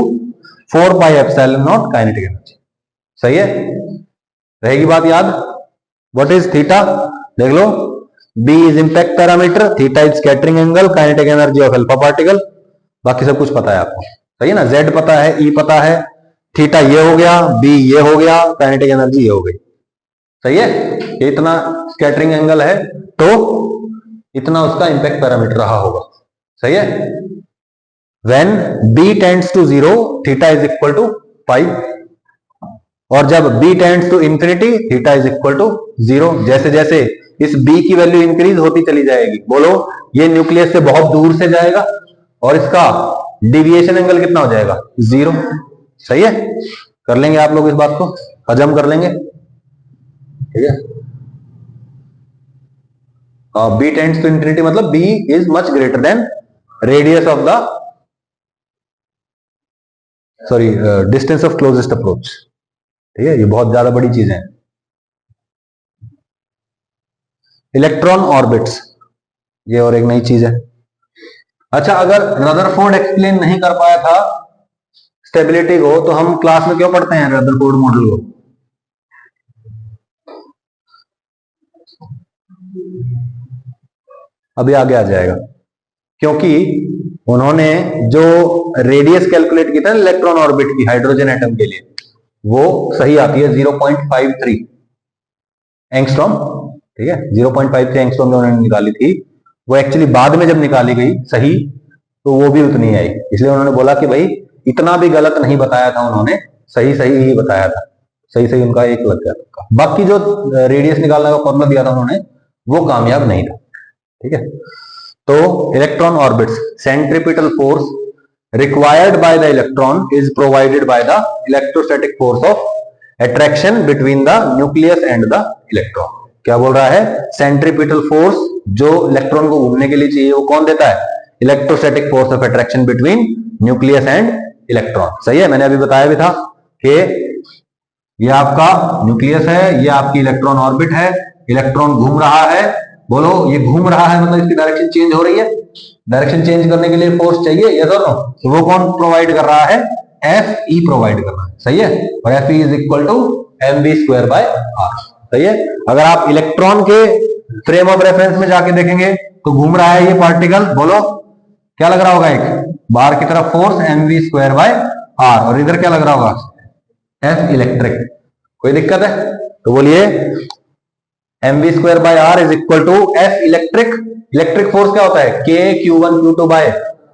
4 pi epsilon naught kinetic energy, सही है, रहेगी बात याद। व्हाट इज थीटा, देख लो, B is impact parameter, theta is scattering angle, kinetic energy of alpha particle, बाकी सब कुछ पता है आपको, सही है ना, जेड पता है, ई पता है, थीटा ये हो गया, बी ये हो गया, काइनेटिक एनर्जी ये हो गई, सही है। ये इतना स्कैटरिंग एंगल है तो इतना उसका इंपैक्ट पैरामीटर रहा होगा, सही है। When b tends to 0 theta is equal to 5, और जब b tends to infinity theta is equal to 0। जैसे जैसे इस b की वैल्यू इंक्रीज होती चली जाएगी, बोलो ये न्यूक्लियस से बहुत दूर से जाएगा और इसका डिविएशन एंगल कितना हो जाएगा, 0, सही है। कर लेंगे आप लोग इस बात को, हजम कर लेंगे, ठीक है। b टेंड्स टू इंफिनिटी मतलब b is much greater than radius of the distance of closest approach, ठीक है, ये बहुत ज्यादा बड़ी चीज है। इलेक्ट्रॉन ऑर्बिट्स, ये और एक नई चीज है। अच्छा, अगर रदरफोर्ड एक्सप्लेन नहीं कर पाया था स्टेबिलिटी को, तो हम क्लास में क्यों पढ़ते हैं रदरफोर्ड मॉडल को, अभी आगे आ जाएगा, क्योंकि उन्होंने जो रेडियस कैलकुलेट की था इलेक्ट्रॉन ऑर्बिट की हाइड्रोजन एटम के लिए, वो सही आती है 0.53 एंगस्ट्रॉम, ठीक है, 0.53 एंगस्ट्रॉम जो उन्होंने निकाली थी, वो एक्चुअली बाद में जब निकाली गई सही तो वो भी उतनी आई, इसलिए उन्होंने बोला कि भाई इतना भी गलत नहीं बताया था उन्होंने, सही सही ही बताया था, सही सही उनका एक लग गया था, बाकी जो रेडियस निकालने का फॉर्मूला दिया था उन्होंने वो कामयाब नहीं था, ठीक है। तो electron orbits, centripetal force required by the electron is provided by the electrostatic force of attraction between the nucleus and the electron। क्या बोल रहा है, सेंट्रीपिटल फोर्स जो इलेक्ट्रॉन को घूमने के लिए चाहिए वो कौन देता है, electrostatic force of attraction between nucleus and electron, सही है। मैंने अभी बताया भी था कि ये आपका न्यूक्लियस है, ये आपकी इलेक्ट्रॉन ऑर्बिट है, इलेक्ट्रॉन घूम रहा है, बोलो ये घूम रहा है मतलब इसकी डायरेक्शन चेंज हो रही है, डायरेक्शन चेंज करने के लिए फोर्स चाहिए, यस और नो, तो वो कौन प्रोवाइड कर रहा है, एफ ई प्रोवाइड कर रहा है, सही है, और F E is equal to M V square by R, सही है। अगर आप इलेक्ट्रॉन के फ्रेम ऑफ रेफरेंस में जाके देखेंगे तो घूम रहा है ये पार्टिकल, बोलो क्या लग रहा होगा, एक बाहर की तरफ force M V square by R, और इधर क्या लग रहा होगा, एफ इलेक्ट्रिक, कोई दिक्कत है, तो बोलिए M V square by R is equal to F electric, electric force क्या होता है, के Q1 Q2 bye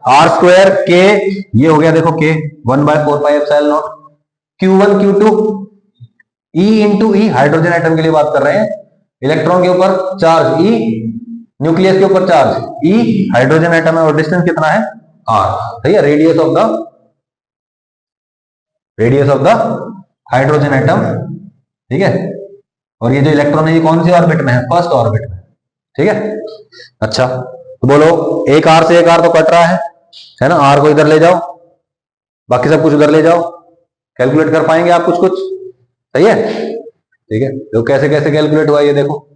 R square, के ये हो गया देखो के 1/4 pi epsilon not, Q1 Q2 E into E, hydrogen atom के लिए बात कर रहे हैं, इलेक्ट्रॉन के ऊपर चार्ज E, न्यूक्लियस के ऊपर चार्ज E, हाइड्रोजन एटम है और डिस्टेंस कितना है R, सही है, radius of the hydrogen atom, ठीक है। और ये जो इलेक्ट्रॉन है ये कौन सी ऑर्बिट में है, फर्स्ट ऑर्बिट में, ठीक है। अच्छा, तो बोलो एक आर से एक आर तो कट रहा है ना, आर को इधर ले जाओ, बाकी सब कुछ उधर ले जाओ, कैलकुलेट कर पाएंगे आप कुछ, सही है, ठीक है। तो कैसे कैसे कैलकुलेट हुआ ये देखो,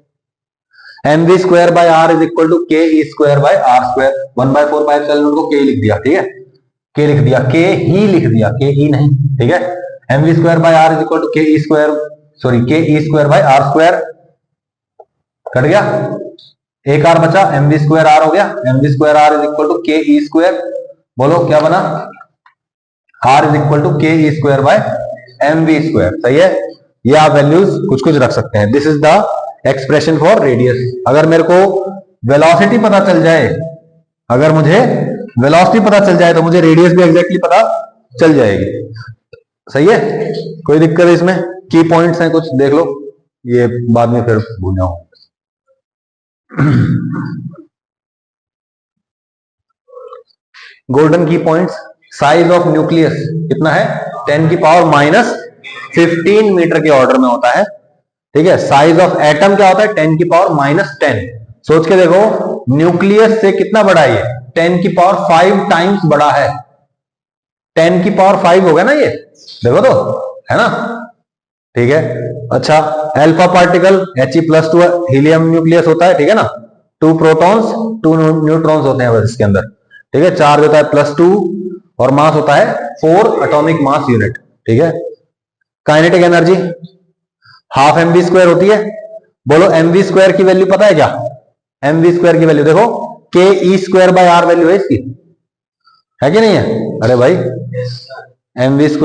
M V square by R is equal to K E square by R square, 1/4 pi epsilon naught को के लिख दिया, ठीक है, के लिख दिया, के ही लिख दिया, के ही नहीं, ठीक है। M V square by R is equal to K E square, sorry K E square by R square, cut गया, एक आर बचा, एम वी स्क्वायर आर हो गया, M V square R is equal to K E square, बोलो क्या बना, are is equal to K E square by M V square, सही है। ये आप वैल्यूज कुछ कुछ रख सकते हैं, this is the expression for radius. अगर मेरे को वेलोसिटी पता चल जाए, अगर मुझे वेलोसिटी पता चल जाए तो मुझे रेडियस भी एग्जैक्टली पता चल जाएगी। सही है, कोई दिक्कत है इसमें? की पॉइंट्स हैं कुछ, देख लो, ये बाद में फिर भूल जाऊं। गोल्डन की पॉइंट्स, साइज ऑफ न्यूक्लियस कितना है? 10 की पावर माइनस 15 मीटर के ऑर्डर में होता है। ठीक है, साइज ऑफ एटम क्या होता है? 10 की पावर माइनस 10। सोच के देखो, न्यूक्लियस से कितना बड़ा है ये? 10 की पावर 5 टाइम्स बड़ा है। 10 की पावर 5 हो गया ना ये, देखो तो, है ना? ठीक है, अच्छा, alpha particle He+2 helium nucleus होता है, ठीक है ना? 2 प्रोटॉन्स 2 न्यूट्रॉन्स होते हैं बस इसके अंदर। ठीक है, चार्ज होता है +2 और मास होता है 4 एटॉमिक मास यूनिट। ठीक है, काइनेटिक एनर्जी हाफ mv² होती है। बोलो mv² की वैल्यू पता है क्या? mv² की वैल्यू देखो, ke²/r वैल्यू है इसकी, है कि नहीं है? अरे भाई, mv²,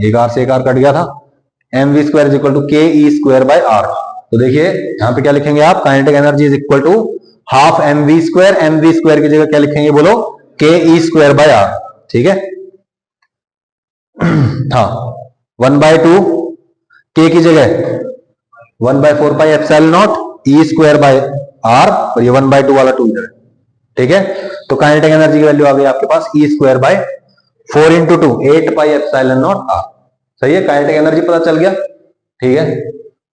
एक आर से एक आर कट गया था, mv² is equal to ke²/r। तो देखिए यहां पे क्या लिखेंगे आप? Kinetic energy is equal to half mv², mv² की जगह क्या लिखेंगे बोलो? ke²/r। ठीक है, हाँ, 1/2 के की जगह 1/4πε0 e²/r, और ये 1/2 वाला 2 इधर। ठीक है, तो काइनेटिक एनर्जी की वैल्यू आ गई आपके पास e²/4 × 2 8πε0r। सही है, काइनेटिक एनर्जी पता चल गया। ठीक है,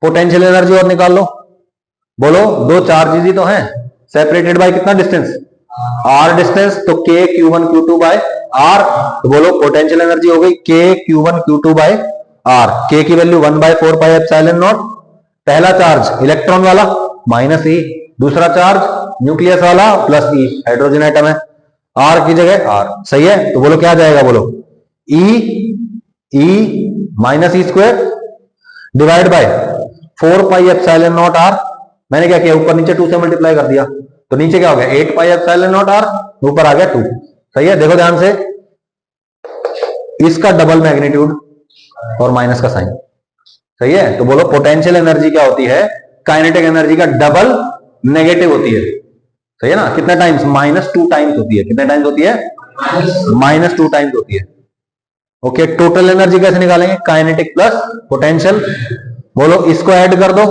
पोटेंशियल एनर्जी और निकाल लो। बोलो, दो चार्जेस ही तो हैं, सेपरेटेड बाय कितना डिस्टेंस? r डिस्टेंस, तो k q1 q2/r। तो बोलो पोटेंशियल एनर्जी हो गई k q1 q2/r। k की वैल्यू 1/4πε0। पहला चार्ज इलेक्ट्रॉन वाला माइनस e, दूसरा चार्ज न्यूक्लियस वाला प्लस e, हाइड्रोजन एटम है, r की जगह r। सही है, तो बोलो क्या आ जाएगा? बोलो e minus e² divide by 4πε0r। मैंने क्या किया? ऊपर नीचे 2 से मल्टीप्लाई कर दिया, तो नीचे क्या हो गया? 8πε0r, ऊपर आ गया 2। सही है, देखो ध्यान से, इसका डबल मैग्नीट्यूड और माइनस का साइन। सही है, तो बोलो पोटेंशियल एनर्जी क्या होती है? काइनेटिक एनर्जी का डबल नेगेटिव होती है। सही है ना? कितने टाइम्स? -2 टाइम्स होती है। कितने टाइम्स होती है? -2 टाइम्स होती है। ओके, टोटल एनर्जी कैसे निकालेंगे? Kinetic plus potential. बोलो इसको ऐड कर दो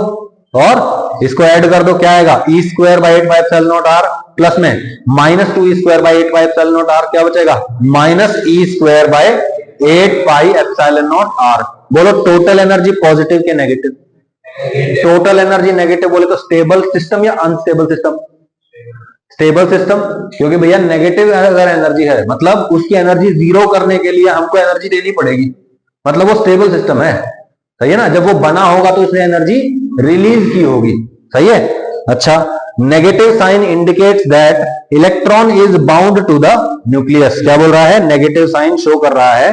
और इसको ऐड कर दो, क्या आएगा? e²/8πε0r प्लस में -2 e²/8πε0r, क्या बचेगा? -e²/8πε0r। बोलो टोटल एनर्जी पॉजिटिव के नेगेटिव? टोटल एनर्जी नेगेटिव बोले तो स्टेबल सिस्टम या अनस्टेबल सिस्टम? स्टेबल सिस्टम, क्योंकि भैया नेगेटिव अगर एनर्जी है मतलब उसकी एनर्जी जीरो करने के लिए हमको एनर्जी देनी पड़ेगी, मतलब वो स्टेबल सिस्टम है। सही है ना? जब वो बना होगा तो उसने एनर्जी रिलीज की होगी। सही है, अच्छा, negative sign indicates that electron is bound to the nucleus. क्या बोल रहा है? नेगेटिव साइन शो कर रहा है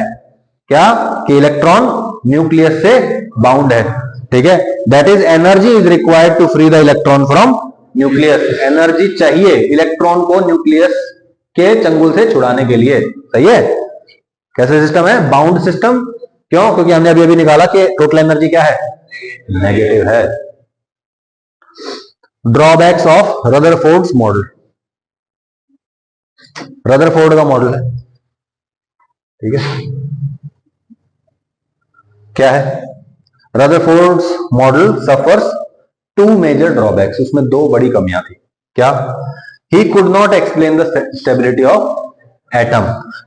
क्या? कि इलेक्ट्रॉन न्यूक्लियस से बाउंड है। ठीक है, that is energy is required to free the electron from nucleus. Energy चाहिए इलेक्ट्रॉन को न्यूक्लियस के चंगुल से छुड़ाने के लिए। सही है, कैसे सिस्टम है? Bound system. क्यों? क्योंकि हमने अभी अभी निकाला कि टोटल एनर्जी क्या है? नेगेटिव है। Drawbacks of Rutherford's model. Rutherford का मॉडल है, ठीक है, क्या है? Rutherford's model suffers 2 major drawbacks. उसमें 2 बड़ी कमियां थी। क्या? He could not explain the stability of atom.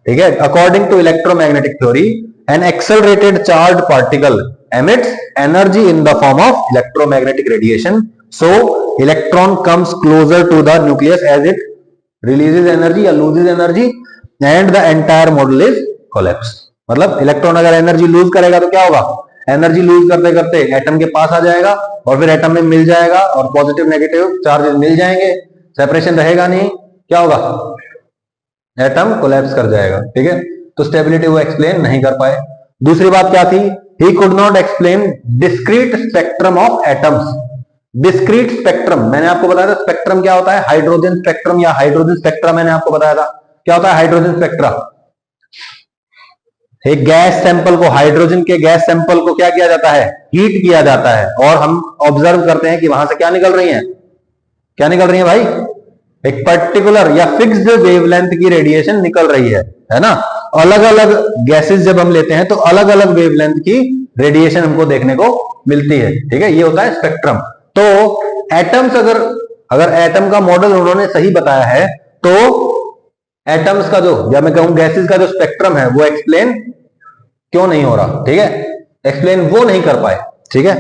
ठीक है, according to electromagnetic theory an accelerated charge particle emits energy in the form of electromagnetic radiation, so electron comes closer to the nucleus as it releases energy या loses energy and the entire model is collapsed। मतलब electron अगर energy lose करेगा तो क्या होगा? Energy lose करते करते atom के पास आ जाएगा और फिर एटम में मिल जाएगा और पॉजिटिव नेगेटिव चार्जेस मिल जाएंगे, सेपरेशन रहेगा नहीं, क्या होगा? एटम कोलैप्स कर जाएगा। ठीक है, तो स्टेबिलिटी वो एक्सप्लेन नहीं कर पाए। दूसरी बात क्या थी? He could not explain discrete spectrum of atoms। Discrete spectrum, मैंने आपको बताया था स्पेक्ट्रम क्या होता है? हाइड्रोजन स्पेक्ट्रम या हाइड्रोजन स्पेक्ट्रा मैंने आपको बताया था। क्या होता है हाइड्रोजन स्पेक्ट्रा? एक गैस सैंपल को, हाइड्रोजन के गैस सैंपल को क्या किया जाता है? हीट किया जाता है और हम ऑब्जर्व करते हैं कि वहां से क्या निकल रही है? क्या निकल रही है भाई? एक पर्टिकुलर या फिक्स्ड वेवलेंथ की रेडिएशन निकल रही है ना। अलग अलग गैसेस जब हम लेते हैं तो अलग अलग वेवलेंथ की रेडिएशन हमको देखने को मिलती है, ठीक है, ये होता है स्पेक्ट्रम। तो एटम्स अगर एटम का मॉडल उन्होंने सही बताया है तो एटम्स का जो, या मैं कहूं गैसेस का जो स्पेक्ट्रम है वो एक्सप्लेन क्यों नहीं हो रहा, ठीक है, एक्सप्लेन वो नहीं कर पाए, ठीक है।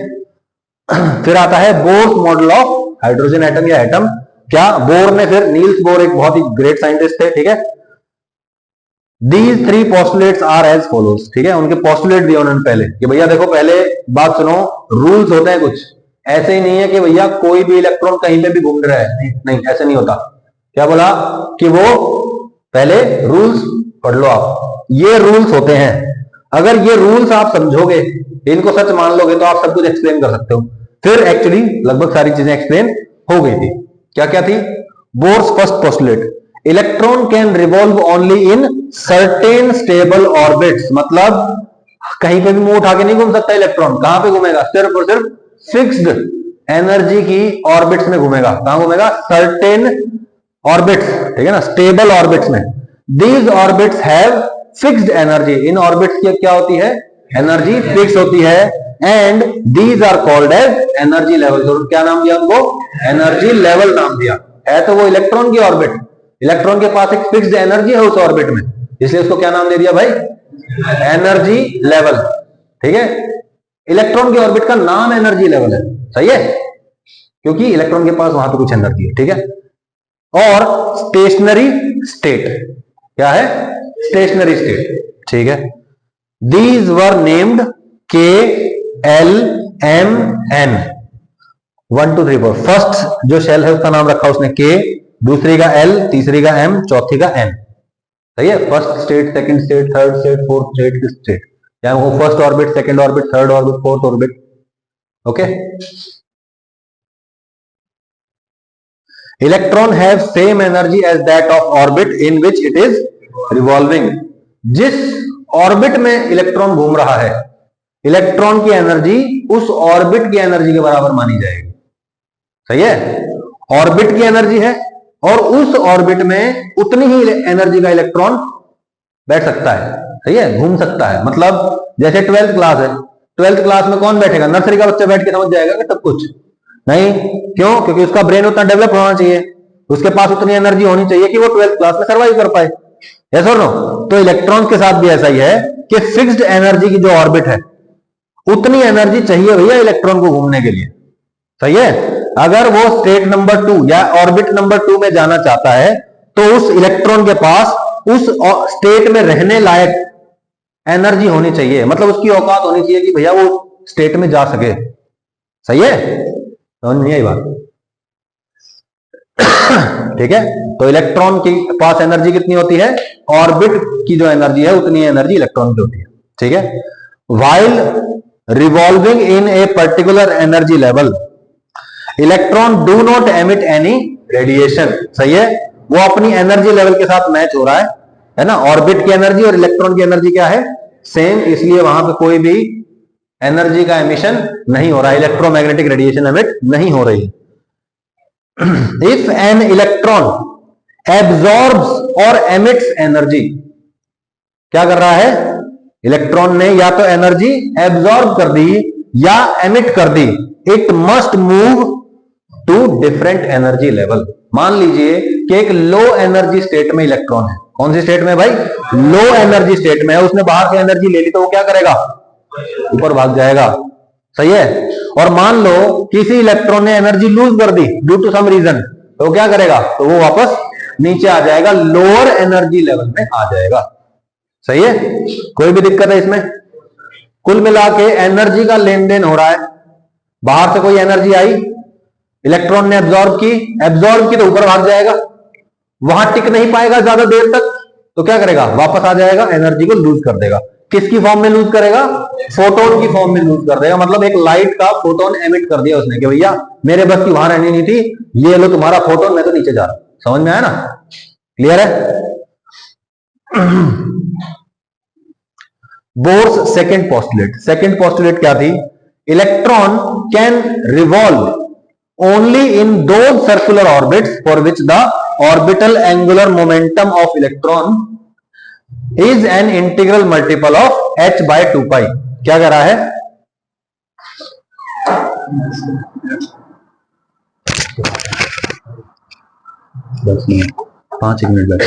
फिर आता है Bohr's model of hydrogen atom या एटम। क्या बोर ने फिर, नील्स बोर एक बहुत ही ग्रेट साइंटिस्ट थे, ठीक है। These 3 postulates are as follows, ठीक है, उनके पोस्टुलेट दिए उन्होंने पहले कि भैया देखो, पहले बात सुनो, रूल्स होते हैं कुछ, ऐसे ही नहीं है कि भैया कोई भी इलेक्ट्रॉन कहीं पे भी घूम रहा है, नहीं, नहीं ऐसे नहीं होता। क्या बोला कि वो पहले रूल्स पढ़ लो आप, ये रूल्स होते हैं, अगर ये रूल्स आप समझोगे, इनको सच मान लोगे तो आप सब कुछ एक्सप्लेन कर सकते हो। फिर एक्चुअली लगभग सारी चीजें एक्सप्लेन हो गई थी। क्या क्या थी? Bohr's first postulate, electron can revolve only in certain stable orbits, मतलब कहीं पे भी मुंह उठा के नहीं घूम सकता इलेक्ट्रॉन। कहां पे घूमेगा? सिर्फ और सिर्फ फिक्स्ड एनर्जी की ऑर्बिट्स में घूमेगा। कहां घूमेगा? सर्टेन ऑर्बिट्स, ठीक है ना, स्टेबल ऑर्बिट्स में। These orbits have fixed energy, इन ऑर्बिट्स की क्या होती है? एनर्जी फिक्स होती है। And these are called as energy level, तो क्या नाम दिया उनको? एनर्जी लेवल नाम दिया। है तो वो इलेक्ट्रॉन की ऑर्बिट, इलेक्ट्रॉन के पास एक फिक्स्ड एनर्जी है उस ऑर्बिट में, इसलिए उसको क्या नाम दे दिया भाई? एनर्जी लेवल, ठीक है। इलेक्ट्रॉन की ऑर्बिट का नाम एनर्जी लेवल है, सही है, क्योंकि इलेक्ट्रॉन के पास वहां पे कुछ एनर्जी है, ठीक है। और स्टेशनरी स्टेट, क्या है? स्टेशनरी स्टेट, ठीक है। दीज वर नेम्ड के एल एम एन, 1 2 3 4। फर्स्ट जो शेल है उसका नाम रखा उसने के, दूसरी का एल, तीसरी का एम, चौथी का एन, सही है। First state, second state, third state, fourth state, fifth state, या वो first orbit, second orbit, third orbit, fourth orbit, okay. Electron have same energy as that of orbit in which it is revolving, जिस orbit में electron घूम रहा है, electron की energy उस orbit की एनर्जी के बराबर मानी जाएगी, सही है। ऑर्बिट की एनर्जी है और उस ऑर्बिट में उतनी ही एनर्जी का इलेक्ट्रॉन बैठ सकता है, सही है, घूम सकता है। मतलब जैसे 12th क्लास है, 12th क्लास में कौन बैठेगा? नर्सरी का बच्चा बैठ के समझ जाएगा कि सब कुछ नहीं, क्यों? क्योंकि उसका ब्रेन उतना डेवलप होना चाहिए, उसके पास उतनी एनर्जी होनी चाहिए कि वो 12th क्लास में सर्वाइव कर पाए, यस और नो? तो इलेक्ट्रॉन के साथ भी ऐसा ही है कि फिक्स्ड एनर्जी की जो ऑर्बिट है उतनी एनर्जी चाहिए भैया इलेक्ट्रॉन को घूमने के लिए, सही है। अगर वो स्टेट नंबर 2 या ऑर्बिट नंबर 2 में जाना चाहता है तो उस इलेक्ट्रॉन के पास उस स्टेट में रहने लायक एनर्जी होनी चाहिए, मतलब उसकी औकात होनी चाहिए कि भैया वो स्टेट में जा सके, सही है, समझ नहीं आई बात? ठीक है। तो इलेक्ट्रॉन के पास एनर्जी कितनी होती है? ऑर्बिट की जो एनर्जी है उतनी एनर्जी इलेक्ट्रॉन की होती है, ठीक है। While revolving in a particular energy level, electron do not emit any radiation, सही है, वो अपनी एनर्जी लेवल के साथ मैच हो रहा है ना। ऑर्बिट की एनर्जी और इलेक्ट्रॉन की एनर्जी क्या है? सेम, इसलिए वहां पे कोई भी एनर्जी का एमिशन नहीं हो रहा है, इलेक्ट्रोमैग्नेटिक रेडिएशन एमिट नहीं हो रही। इफ एन इलेक्ट्रॉन एब्जॉर्ब्स और एमिट्स एनर्जी, क्या कर रहा है? इलेक्ट्रॉन ने या तो एनर्जी एब्जॉर्ब कर दी या एमिट कर दी, it must move to different energy level. मान लीजिए कि एक लो एनर्जी स्टेट में इलेक्ट्रॉन है, कौन सी स्टेट में भाई? लो एनर्जी स्टेट में है, उसने बाहर से एनर्जी ले ली तो वो क्या करेगा? ऊपर भाग जाएगा, सही है। और मान लो किसी इलेक्ट्रॉन ने एनर्जी लूज कर दी ड्यू टू सम रीजन, तो क्या करेगा? तो वो वापस नीचे आ जाएगा, लोअर एनर्जी लेवल में आ जाएगा, सही है। कोई भी दिक्कत है इसमें? कुल मिला के एनर्जी का लेन देन हो रहा है, बाहर से कोई एनर्जी आई, इलेक्ट्रॉन ने एब्जॉर्ब की तो ऊपर भाग जाएगा, वहां टिक नहीं पाएगा ज्यादा देर तक, तो क्या करेगा? वापस आ जाएगा, एनर्जी को लूज कर देगा। किसकी फॉर्म में लूज करेगा? फोटोन की फॉर्म में लूज कर देगा। मतलब एक लाइट का फोटोन एमिट कर दिया उसने कि भैया मेरे बस की वहां रहनी नहीं थी, ये लो तुम्हारा फोटोन, मैं तो नीचे जा रहा हूं। समझ में आया ना? क्लियर है? बोर्स सेकंड पोस्टुलेट क्या थी? Electron can revolve only in those circular orbits for which the orbital angular momentum of electron is an integral multiple of h by 2 pi। क्या कह रहा है? 10 मिनट 5 मिनट बैठे।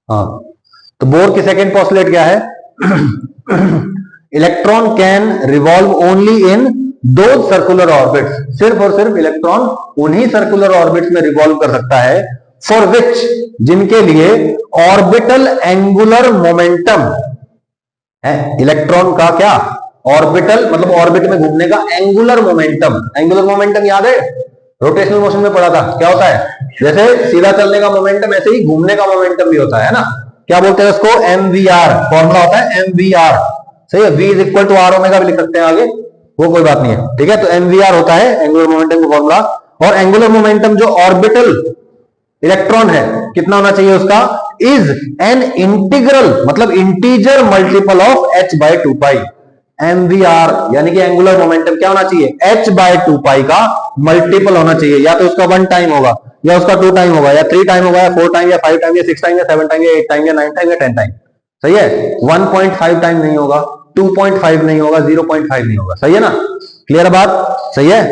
हाँ, तो बोर की सेकेंड पोस्टुलेट क्या है? इलेक्ट्रॉन कैन रिवॉल्व ओनली इन दो सर्कुलर ऑर्बिट्स, सिर्फ और सिर्फ इलेक्ट्रॉन उन्हीं सर्कुलर ऑर्बिट्स में रिवॉल्व कर सकता है फॉर विच, जिनके लिए ऑर्बिटल एंगुलर मोमेंटम है। इलेक्ट्रॉन का क्या? ऑर्बिटल मतलब ऑर्बिट में घूमने का एंगुलर मोमेंटम। एंगुलर मोमेंटम याद है? रोटेशनल मोशन में पढ़ा था। क्या होता है? जैसे सीधा चलने का मोमेंटम, ऐसे ही घूमने का मोमेंटम भी होता है ना। क्या बोलते हैं उसको? MVR। फॉर्मूला होता है MVR। सही है। V is equal to R omega भी लिख सकते हैं आगे, वो कोई बात नहीं है। ठीक है, तो MVR होता है एंगुलर मोमेंटम का फॉर्मूला। और एंगुलर मोमेंटम जो ऑर्बिटल इलेक्ट्रॉन है कितना होना चाहिए उसका? इज एन इंटीग्रल मतलब integer multiple of h by 2 pi. MVR यानी कि एंगुलर मोमेंटम क्या होना चाहिए? h बाई 2 पाई का मल्टीपल होना चाहिए। या तो उसका 1 टाइम होगा, या उसका 2 टाइम होगा, या 3 टाइम होगा, या 4 टाइम, या 5 टाइम, या 6 टाइम, या 7 टाइम, या 8 टाइम, या 9 टाइम, या 10 टाइम। सही है। 1.5 टाइम नहीं होगा, 2.5 नहीं होगा, 0.5 नहीं होगा। सही है ना? क्लियर बात? सही है।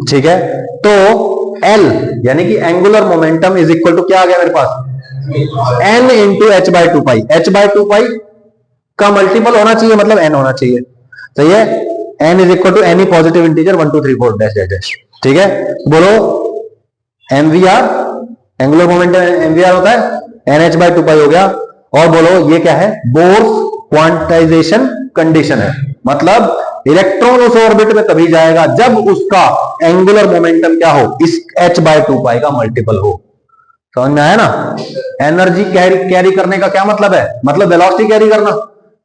ठीक है, तो L यानी कि angular momentum is equal to क्या आ गया मेरे पास? N into h by 2 pi. h by 2 pi का मल्टीपल होना चाहिए, मतलब n होना चाहिए। सही है। n is equal to any positive integer 1 2 3 4 dash dash dash. ठीक है, बोलो MVR, एंगुलर मोमेंटम MVR होता है, NH बाई 2 पाई हो गया। और बोलो ये क्या है? बोर्स क्वांटाइजेशन कंडीशन है। मतलब इलेक्ट्रॉन उस ऑर्बिट में तभी जाएगा जब उसका एंगुलर मोमेंटम क्या हो? इस h बाई 2 पाई का मल्टीपल हो। समझ में आया ना? एनर्जी कैरी करने का क्या मतलब है? मतलब वेलोसिटी कैरी करना।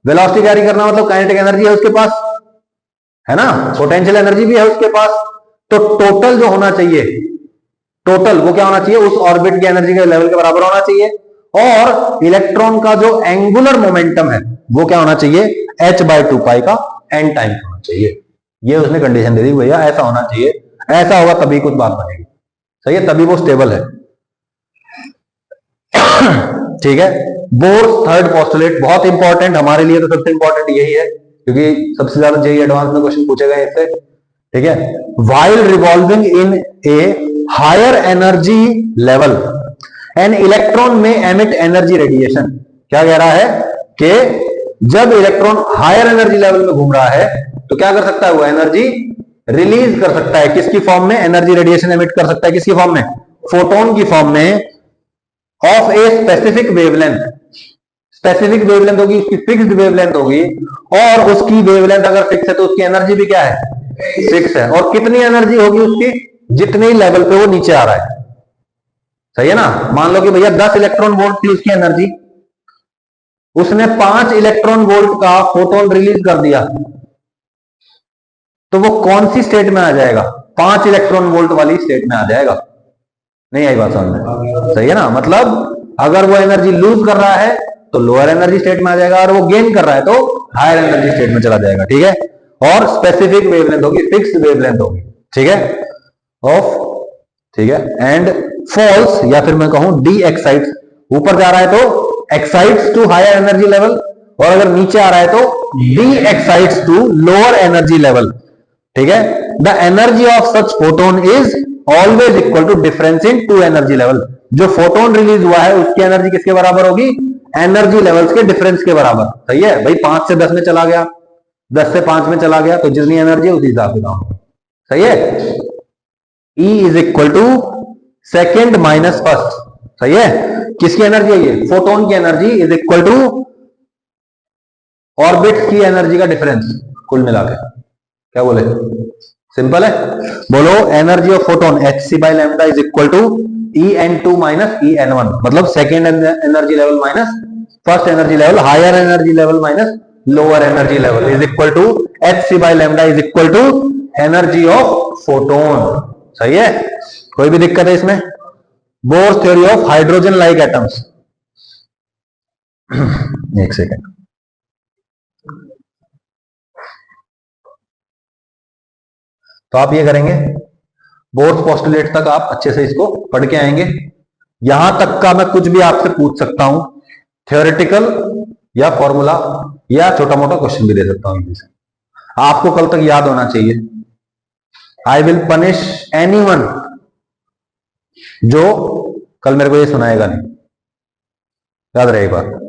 वेलोसिटी कैरी करना मतलब काइनेटिक एनर्जी है उसके पास, है ना, पोटेंशियल एनर्जी भी है उसके पास। तो टोटल जो होना चाहिए, टोटल वो क्या होना चाहिए? उस ऑर्बिट की एनर्जी के लेवल के बराबर होना चाहिए। और इलेक्ट्रॉन का जो एंगुलर मोमेंटम है वो क्या होना चाहिए? h बाई 2 पाई का n टाइम होना चाहिए। ये उसने कंडीशन दे दी, भैया ऐसा होना चाहिए, ऐसा होगा तभी कुछ बात बनेगी। सही है, तभी वो स्टेबल है। ठीक है, बोर्स थर्ड पोस्टुलेट बहुत इंपॉर्टेंट हमारे लिए, तो सबसे इंपॉर्टेंट यही है क्योंकि सबसे ज्यादा जेईई एडवांस में क्वेश्चन पूछे गए इससे। ठीक है, while revolving in a higher energy level an electron में एमिट एनर्जी रेडिएशन। क्या कह रहा है कि जब इलेक्ट्रॉन हायर एनर्जी लेवल में घूम रहा है तो क्या कर सकता है? वो एनर्जी रिलीज कर सकता है। किसकी फॉर्म में? एनर्जी रेडिएशन एमिट कर सकता है। किसकी फॉर्म में? फोटोन की फॉर्म में, of a specific wavelength. Specific wavelength होगी, उसकी फिक्स्ड वेवलेंथ होगी, और उसकी वेवलेंथ अगर फिक्स है तो उसकी एनर्जी भी क्या है? फिक्स है। और कितनी एनर्जी होगी उसकी? जितनी लेवल पे वो नीचे आ रहा है। सही है ना? मान लो कि भैया 10 इलेक्ट्रॉन वोल्ट थी उसकी एनर्जी, उसने 5 इलेक्ट्रॉन वोल्ट का फोटोन रिलीज कर दिया, तो वो कौन सी स्टेट में आ जाएगा? 5 इलेक्ट्रॉन वोल्ट वाली स्टेट में आ जाएगा। नहीं आई बात समझ में? सही है ना? मतलब अगर वो एनर्जी लूज कर रहा है तो लोअर एनर्जी स्टेट में आ जाएगा, और वो गेन कर रहा है तो हायर एनर्जी स्टेट में चला जाएगा। ठीक है, और स्पेसिफिक वेवलेंथ होगी, फिक्स्ड वेवलेंथ होगी। ठीक है, ऑफ, ठीक है, एंड फॉल्स, या फिर मैं कहूं डी एक्साइट्स, ऊपर जा रहा है तो excites to higher energy level, और अगर नीचे आ रहा है तो de-excites to lower energy level. ठीक है, the energy of such photon is always equal to difference in two energy level. जो फोटोन रिलीज हुआ है उसकी एनर्जी किसके बराबर होगी? एनर्जी लेवल्स के डिफरेंस के बराबर। सही है भाई, 5 से 10 में चला गया, 10 से 5 में चला गया, तो जितनी एनर्जी है उसी हिसाब से काम। सही है, E is equal to second minus first. सही है, किसकी एनर्जी है? ये फोटोन की energy is equal to orbit की एनर्जी का डिफरेंस कुल मिलाकर। क्या बोले? सिंपल है। बोलो energy of photon hc by lambda is equal to En2 minus En1, मतलब second energy level minus first energy level, higher energy level minus lower energy level, is equal to hc by lambda is equal to energy of photon. सही है, कोई भी दिक्कत है इसमें? Bourse theory of hydrogen like atoms. एक second. तो आप ये करेंगे, बोर्ड पोस्टुलेट तक आप अच्छे से इसको पढ़ के आएंगे। यहां तक का मैं कुछ भी आपसे पूछ सकता हूं, थ्योरेटिकल या फॉर्मूला या छोटा मोटा क्वेश्चन भी दे सकता हूं इनसे। आपको कल तक याद होना चाहिए, आई विल पनिश एनीवन जो कल मेरे को ये सुनाएगा नहीं। याद रहे एक बात।